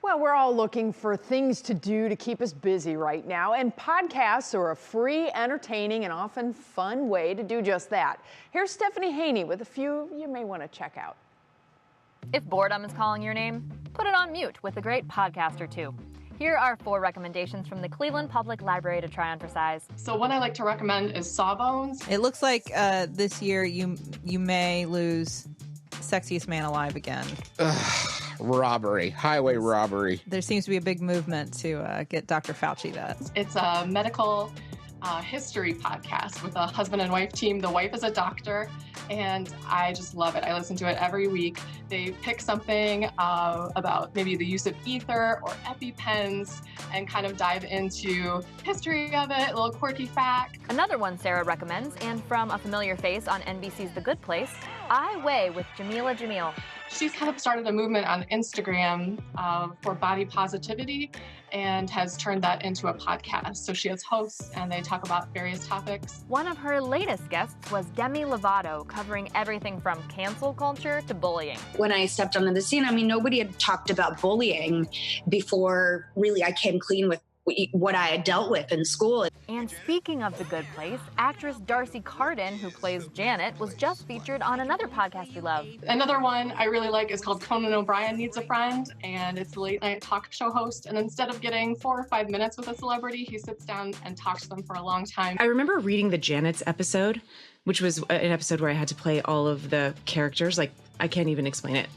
Well, we're all looking for things to do to keep us busy right now, and podcasts are a free, entertaining, and often fun way to do just that. Here's Stephanie Haney with a few you may want to check out. If boredom is calling your name, put it on mute with a great podcast or two. Here are 4 recommendations from the Cleveland Public Library to try on for size. So one I like to recommend is Sawbones. It looks like this year you may lose Sexiest Man Alive again. Robbery, highway robbery. There seems to be a big movement to get Dr. Fauci that. It's a medical history podcast with a husband and wife team. The wife is a doctor, and I just love it. I listen to it every week. They pick something about maybe the use of ether or EpiPens and kind of dive into history of it, a little quirky fact. Another one Sarah recommends, and from a familiar face on NBC's The Good Place, I Weigh with Jamila Jamil. She's kind of started a movement on Instagram for body positivity and has turned that into a podcast. So she has hosts and they talk about various topics. One of her latest guests was Demi Lovato, covering everything from cancel culture to bullying. When I stepped onto the scene, I mean, nobody had talked about bullying before really I came clean with what I had dealt with in school. And speaking of The Good Place, actress Darcy Carden, who plays Janet, was just featured on another podcast we love. Another one I really like is called Conan O'Brien Needs a Friend, and it's a late night talk show host. And instead of getting 4 or 5 minutes with a celebrity, he sits down and talks to them for a long time. I remember reading the Janet's episode, which was an episode where I had to play all of the characters. Like, I can't even explain it.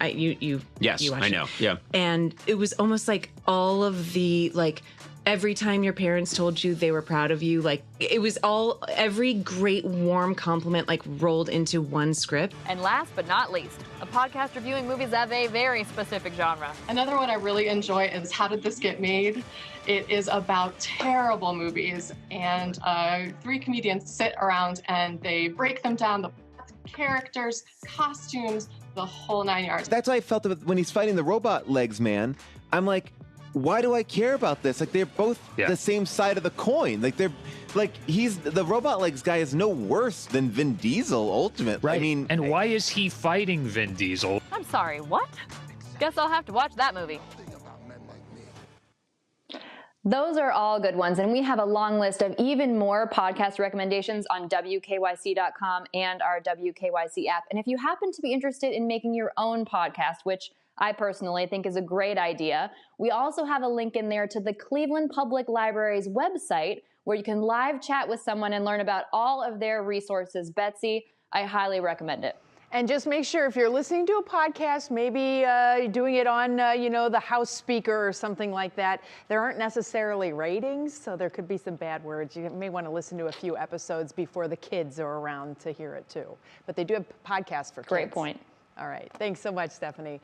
Yes, you I know. it. Yeah. And it was almost like all of the, like, every time your parents told you they were proud of you, like, it was every great warm compliment, like, rolled into one script. And last but not least, a podcast reviewing movies of a very specific genre. Another one I really enjoy is How Did This Get Made? It is about terrible movies, and 3 comedians sit around and they break them down, the characters, costumes, the whole 9 yards. That's how I felt when he's fighting the robot legs man. I'm like, why do I care about this? Like, they're both the same side of the coin. Like, the robot legs guy is no worse than Vin Diesel ultimately. Right. I mean, and why is he fighting Vin Diesel? I'm sorry, what? Guess I'll have to watch that movie. Those are all good ones, and we have a long list of even more podcast recommendations on WKYC.com and our WKYC app. And if you happen to be interested in making your own podcast, which I personally think is a great idea, we also have a link in there to the Cleveland Public Library's website where you can live chat with someone and learn about all of their resources. Betsy, I highly recommend it. And just make sure if you're listening to a podcast, maybe doing it on, the house speaker or something like that, there aren't necessarily ratings, so there could be some bad words. You may want to listen to a few episodes before the kids are around to hear it too. But they do have podcasts for kids. Great point. All right. Thanks so much, Stephanie.